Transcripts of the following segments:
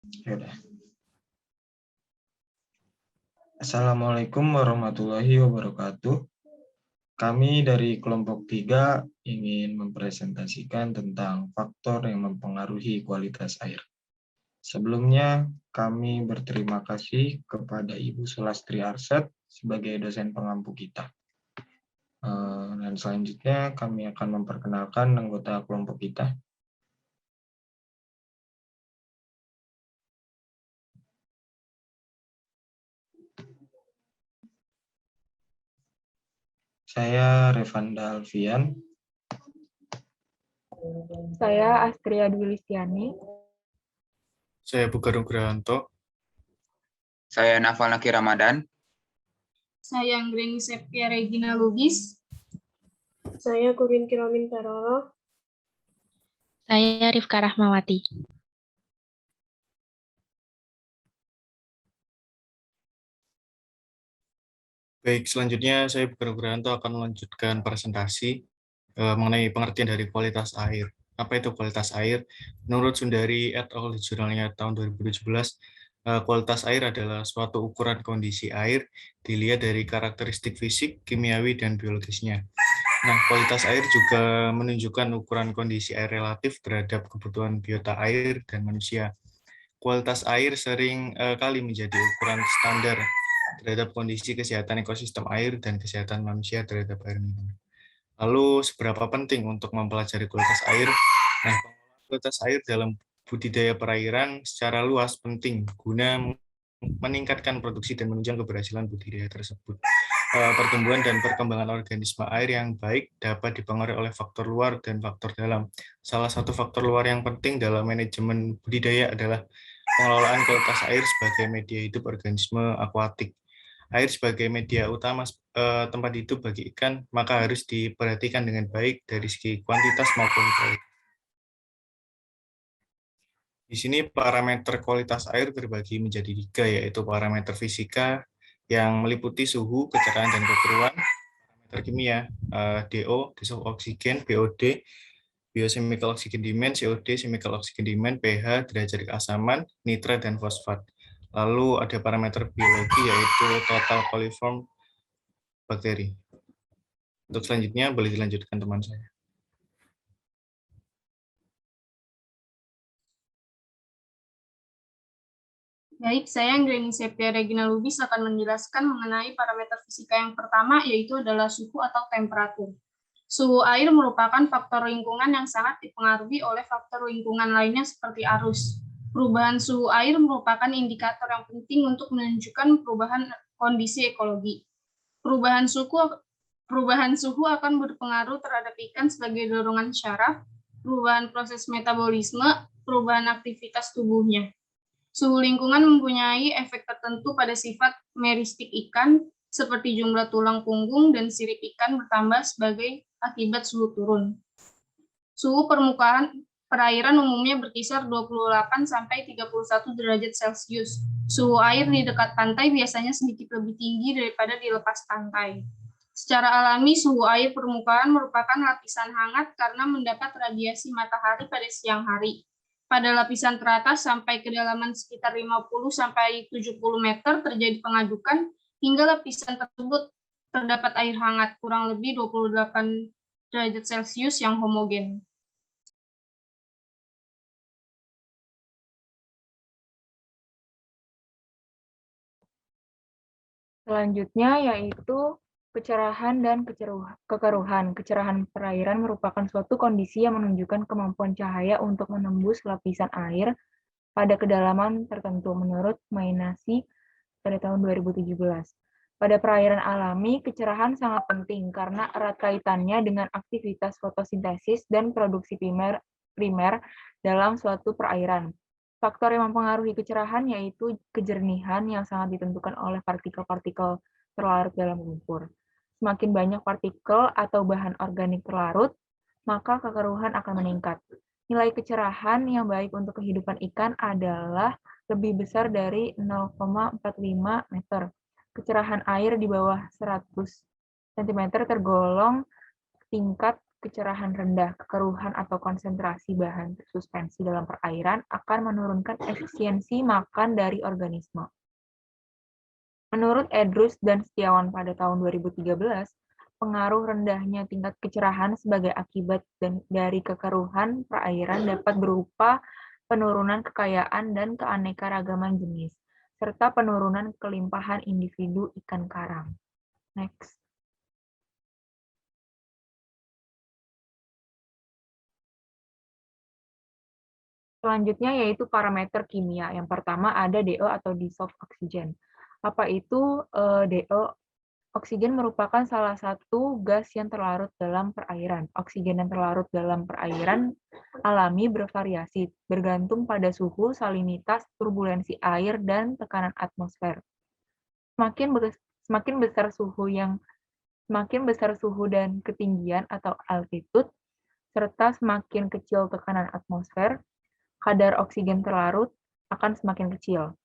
Yaudah. Assalamualaikum warahmatullahi wabarakatuh. Kami dari kelompok 3 ingin mempresentasikan tentang faktor yang mempengaruhi kualitas air. Sebelumnya, kami berterima kasih kepada Ibu Sulastri Arsyad sebagai dosen pengampu kita. Dan selanjutnya kami akan memperkenalkan anggota kelompok kita. Saya Revanda Alfian. Saya Astria Dwi Listiani. Saya Bugar Nugrahanto. Saya Naval Naki Ramadan. Saya Anggreni Septia Regina Lubis. Saya Kurin Kiromin Taroro. Saya Rifka Rahmawati. Baik, selanjutnya saya Bugar Nugrahanto akan melanjutkan presentasi mengenai pengertian dari kualitas air. Apa itu kualitas air? Menurut Sundari et al. Di jurnalnya tahun 2017, kualitas air adalah suatu ukuran kondisi air dilihat dari karakteristik fisik, kimiawi, dan biologisnya. Nah, kualitas air juga menunjukkan ukuran kondisi air relatif terhadap kebutuhan biota air dan manusia. Kualitas air sering kali menjadi ukuran standar terhadap kondisi kesehatan ekosistem air dan kesehatan manusia terhadap air minum. Lalu, seberapa penting untuk mempelajari kualitas air? Nah, kualitas air dalam budidaya perairan secara luas penting guna meningkatkan produksi dan menunjang keberhasilan budidaya tersebut. Pertumbuhan dan perkembangan organisme air yang baik dapat dipengaruhi oleh faktor luar dan faktor dalam. Salah satu faktor luar yang penting dalam manajemen budidaya adalah pengelolaan kualitas air sebagai media hidup organisme akuatik. Air sebagai media utama tempat hidup bagi ikan, maka harus diperhatikan dengan baik dari segi kuantitas maupun kualitas. Di sini parameter kualitas air terbagi menjadi 3, yaitu parameter fisika yang meliputi suhu, kecerahan, dan kekeruan, parameter kimia, DO, oksigen, BOD, biochemical oxygen demand, COD, chemical oxygen demand, pH, derajat keasaman, nitrat, dan fosfat. Lalu ada parameter biologi, yaitu total coliform bakteri. Untuk selanjutnya, boleh dilanjutkan teman saya. Baik, saya Anggreni Septia Regina Lubis akan menjelaskan mengenai parameter fisika yang pertama, yaitu adalah suhu atau temperatur. Suhu air merupakan faktor lingkungan yang sangat dipengaruhi oleh faktor lingkungan lainnya seperti arus. Perubahan suhu air merupakan indikator yang penting untuk menunjukkan perubahan kondisi ekologi. Perubahan suhu akan berpengaruh terhadap ikan sebagai dorongan syaraf, perubahan proses metabolisme, perubahan aktivitas tubuhnya. Suhu lingkungan mempunyai efek tertentu pada sifat meristik ikan, seperti jumlah tulang punggung dan sirip ikan bertambah sebagai akibat suhu turun. Suhu permukaan perairan umumnya berkisar 28-31 derajat Celcius. Suhu air di dekat pantai biasanya sedikit lebih tinggi daripada di lepas pantai. Secara alami, suhu air permukaan merupakan lapisan hangat karena mendapat radiasi matahari pada siang hari. Pada lapisan teratas sampai kedalaman sekitar 50-70 meter terjadi pengadukan, hingga lapisan tersebut terdapat air hangat kurang lebih 28 derajat Celcius yang homogen. Selanjutnya yaitu kecerahan dan kekeruhan. Kecerahan perairan merupakan suatu kondisi yang menunjukkan kemampuan cahaya untuk menembus lapisan air pada kedalaman tertentu menurut Mainasi pada tahun 2017. Pada perairan alami, kecerahan sangat penting karena erat kaitannya dengan aktivitas fotosintesis dan produksi primer dalam suatu perairan. Faktor yang mempengaruhi kecerahan yaitu kejernihan yang sangat ditentukan oleh partikel-partikel terlarut dalam lumpur. Semakin banyak partikel atau bahan organik terlarut, maka kekeruhan akan meningkat. Nilai kecerahan yang baik untuk kehidupan ikan adalah lebih besar dari 0,45 meter. Kecerahan air di bawah 100 cm tergolong tingkat kecerahan rendah, kekeruhan atau konsentrasi bahan suspensi dalam perairan akan menurunkan efisiensi makan dari organisme. Menurut Edrus dan Setiawan pada tahun 2013, pengaruh rendahnya tingkat kecerahan sebagai akibat dari kekeruhan perairan dapat berupa penurunan kekayaan dan keanekaragaman jenis, serta penurunan kelimpahan individu ikan karang. Next. Selanjutnya yaitu parameter kimia. Yang pertama ada DO atau dissolved oxygen. Apa itu DO? Oksigen merupakan salah satu gas yang terlarut dalam perairan. Oksigen yang terlarut dalam perairan alami bervariasi, bergantung pada suhu, salinitas, turbulensi air, dan tekanan atmosfer. Semakin besar suhu dan ketinggian atau altitude, serta semakin kecil tekanan atmosfer, kadar oksigen terlarut akan semakin kecil.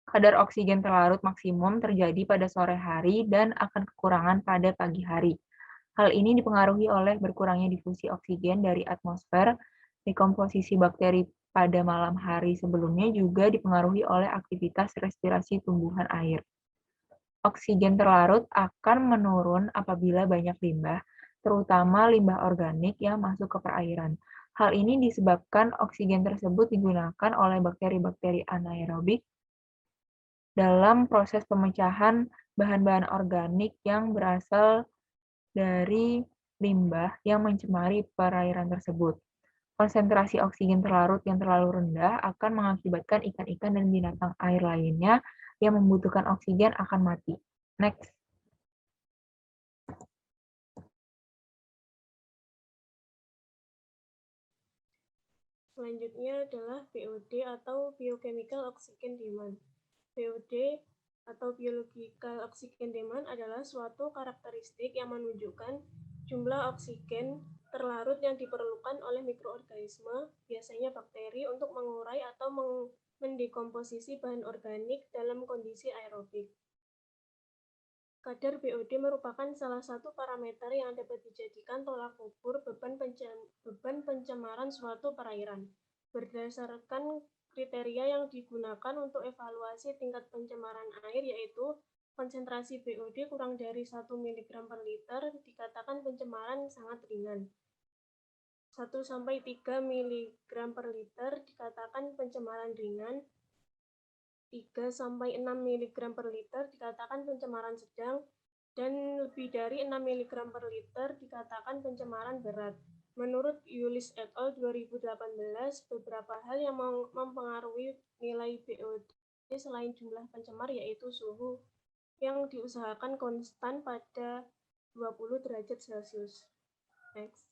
Kadar oksigen terlarut maksimum terjadi pada sore hari dan akan kekurangan pada pagi hari. Hal ini dipengaruhi oleh berkurangnya difusi oksigen dari atmosfer, dekomposisi bakteri pada malam hari sebelumnya juga dipengaruhi oleh aktivitas respirasi tumbuhan air. Oksigen terlarut akan menurun apabila banyak limbah, terutama limbah organik yang masuk ke perairan. Hal ini disebabkan oksigen tersebut digunakan oleh bakteri-bakteri anaerobik dalam proses pemecahan bahan-bahan organik yang berasal dari limbah yang mencemari perairan tersebut. Konsentrasi oksigen terlarut yang terlalu rendah akan mengakibatkan ikan-ikan dan binatang air lainnya yang membutuhkan oksigen akan mati. Next. Selanjutnya adalah BOD atau Biochemical Oxygen Demand. BOD atau Biological Oxygen Demand adalah suatu karakteristik yang menunjukkan jumlah oksigen terlarut yang diperlukan oleh mikroorganisme, biasanya bakteri, untuk mengurai atau mendekomposisi bahan organik dalam kondisi aerobik. Kadar BOD merupakan salah satu parameter yang dapat dijadikan tolak ukur beban pencemaran suatu perairan. Berdasarkan kriteria yang digunakan untuk evaluasi tingkat pencemaran air, yaitu konsentrasi BOD kurang dari 1 mg per liter dikatakan pencemaran sangat ringan. 1-3 mg per liter dikatakan pencemaran ringan. 3-6 mg per liter dikatakan pencemaran sedang, dan lebih dari 6 mg per liter dikatakan pencemaran berat. Menurut Yulis et al. 2018, beberapa hal yang mempengaruhi nilai BOD selain jumlah pencemar yaitu suhu yang diusahakan konstan pada 20 derajat Celcius. Next.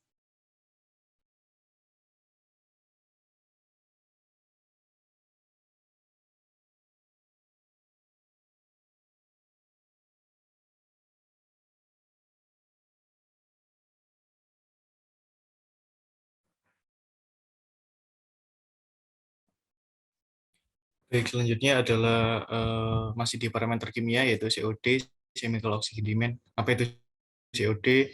Baik, selanjutnya adalah masih di parameter kimia yaitu COD, Chemical Oxygen Demand. Apa itu COD?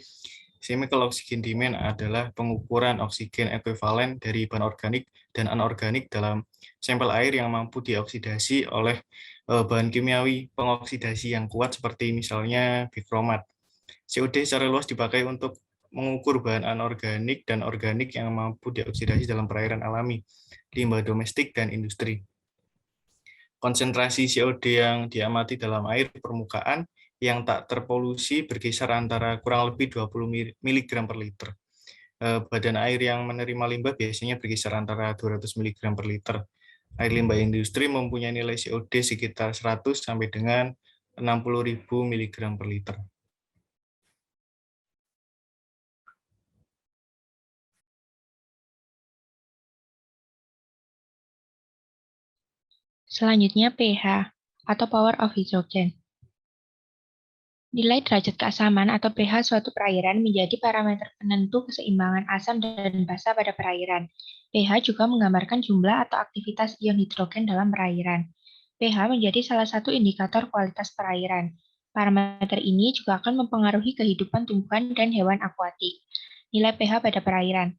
Chemical Oxygen Demand adalah pengukuran oksigen ekuivalen dari bahan organik dan anorganik dalam sampel air yang mampu dioksidasi oleh bahan kimiawi pengoksidasi yang kuat seperti misalnya bikromat. COD secara luas dipakai untuk mengukur bahan anorganik dan organik yang mampu dioksidasi dalam perairan alami, limbah domestik, dan industri. Konsentrasi COD yang diamati dalam air permukaan yang tak terpolusi berkisar antara kurang lebih 20 mg per liter. Badan air yang menerima limbah biasanya berkisar antara 200 mg per liter. Air limbah industri mempunyai nilai COD sekitar 100 sampai dengan 60.000 mg per liter. Selanjutnya pH atau power of hydrogen. Nilai derajat keasaman atau pH suatu perairan menjadi parameter penentu keseimbangan asam dan basa pada perairan. pH juga menggambarkan jumlah atau aktivitas ion hidrogen dalam perairan. pH menjadi salah satu indikator kualitas perairan. Parameter ini juga akan mempengaruhi kehidupan tumbuhan dan hewan akuatik. Nilai pH pada perairan.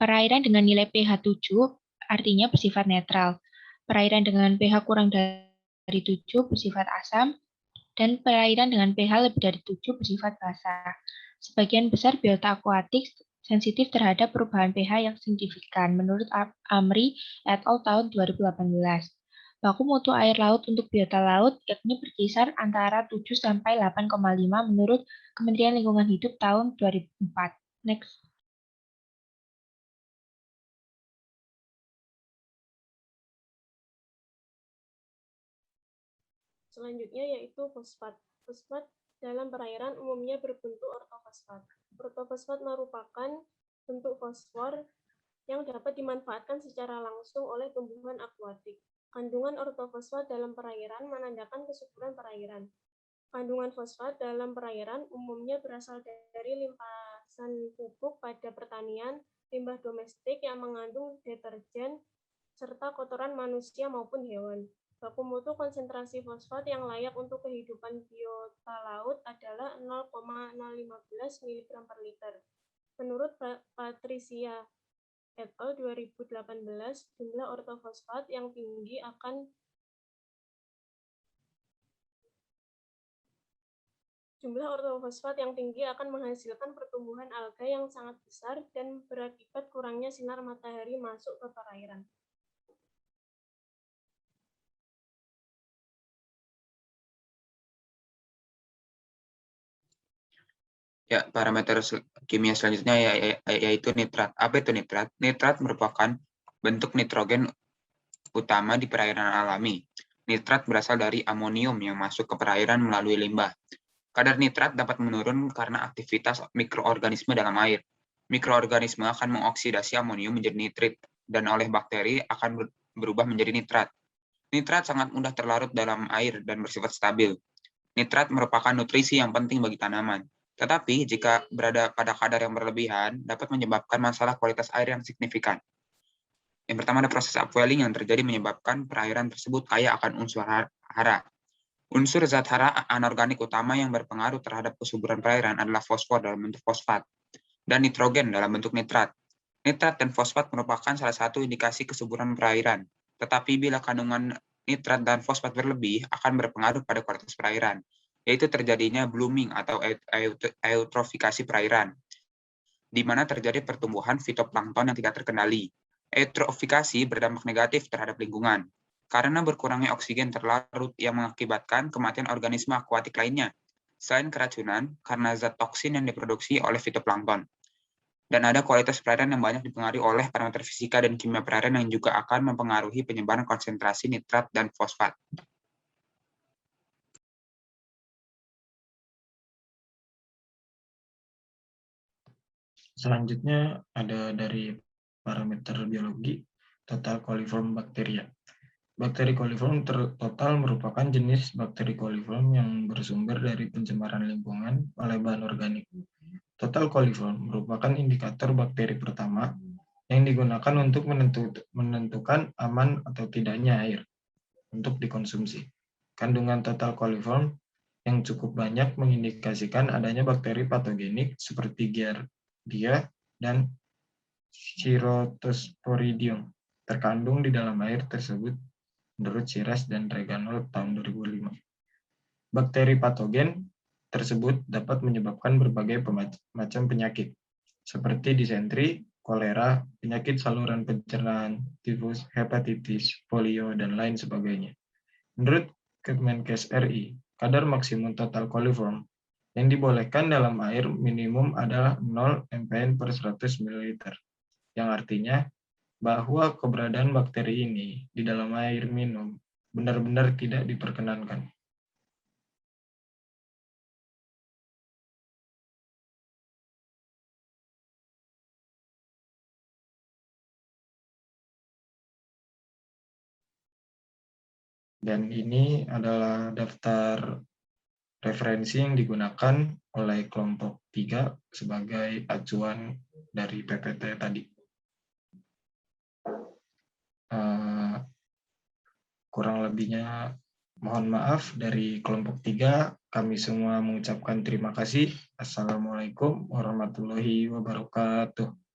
Perairan dengan nilai pH 7 artinya bersifat netral. Perairan dengan pH kurang dari 7 bersifat asam, dan perairan dengan pH lebih dari 7 bersifat basa. Sebagian besar biota akuatik sensitif terhadap perubahan pH yang signifikan, menurut Amri et al. Tahun 2018. Baku mutu air laut untuk biota laut yakni berkisar antara 7 sampai 8,5 menurut Kementerian Lingkungan Hidup tahun 2004. Next. Selanjutnya yaitu fosfat. Fosfat dalam perairan umumnya berbentuk ortofosfat. Ortofosfat merupakan bentuk fosfor yang dapat dimanfaatkan secara langsung oleh tumbuhan akuatik. Kandungan ortofosfat dalam perairan menandakan kesuburan perairan. Kandungan fosfat dalam perairan umumnya berasal dari limpasan pupuk pada pertanian, limbah domestik yang mengandung deterjen, serta kotoran manusia maupun hewan. Baku mutu konsentrasi fosfat yang layak untuk kehidupan biota laut adalah 0,015 mg per liter. Menurut Patricia et al. 2018, jumlah ortofosfat yang tinggi akan menghasilkan pertumbuhan alga yang sangat besar dan berakibat kurangnya sinar matahari masuk ke perairan. Ya, parameter kimia selanjutnya yaitu nitrat. Apa itu nitrat? Nitrat merupakan bentuk nitrogen utama di perairan alami. Nitrat berasal dari amonium yang masuk ke perairan melalui limbah. Kadar nitrat dapat menurun karena aktivitas mikroorganisme dalam air. Mikroorganisme akan mengoksidasi amonium menjadi nitrit dan oleh bakteri akan berubah menjadi nitrat. Nitrat sangat mudah terlarut dalam air dan bersifat stabil. Nitrat merupakan nutrisi yang penting bagi tanaman. Tetapi jika berada pada kadar yang berlebihan, dapat menyebabkan masalah kualitas air yang signifikan. Yang pertama ada proses upwelling yang terjadi menyebabkan perairan tersebut kaya akan unsur hara. Unsur zat hara anorganik utama yang berpengaruh terhadap kesuburan perairan adalah fosfor dalam bentuk fosfat dan nitrogen dalam bentuk nitrat. Nitrat dan fosfat merupakan salah satu indikasi kesuburan perairan. Tetapi bila kandungan nitrat dan fosfat berlebih akan berpengaruh pada kualitas perairan, yaitu terjadinya blooming atau eutrofikasi perairan, di mana terjadi pertumbuhan fitoplankton yang tidak terkendali. Eutrofikasi berdampak negatif terhadap lingkungan, karena berkurangnya oksigen terlarut yang mengakibatkan kematian organisme akuatik lainnya, selain keracunan karena zat toksin yang diproduksi oleh fitoplankton. Dan ada kualitas perairan yang banyak dipengaruhi oleh parameter fisika dan kimia perairan yang juga akan mempengaruhi penyebaran konsentrasi nitrat dan fosfat. Selanjutnya ada dari parameter biologi, total coliform bakteria. Bakteri coliform total merupakan jenis bakteri coliform yang bersumber dari pencemaran lingkungan oleh bahan organik. Total coliform merupakan indikator bakteri pertama yang digunakan untuk menentukan aman atau tidaknya air untuk dikonsumsi. Kandungan total coliform yang cukup banyak mengindikasikan adanya bakteri patogenik seperti Giardia dan Chirotosporidium terkandung di dalam air tersebut menurut Shiras dan Reganol tahun 2005. Bakteri patogen tersebut dapat menyebabkan berbagai macam penyakit, seperti disentri, kolera, penyakit saluran pencernaan, tifus, hepatitis, polio, dan lain sebagainya. Menurut Kemenkes RI, kadar maksimum total coliform yang dibolehkan dalam air minimum adalah 0 mpn per 100 ml, yang artinya bahwa keberadaan bakteri ini di dalam air minum benar-benar tidak diperkenankan. Dan ini adalah daftar referensi yang digunakan oleh kelompok 3 sebagai acuan dari PPT tadi. Kurang lebihnya Mohon maaf dari kelompok 3, kami semua mengucapkan terima kasih. Assalamualaikum warahmatullahi wabarakatuh.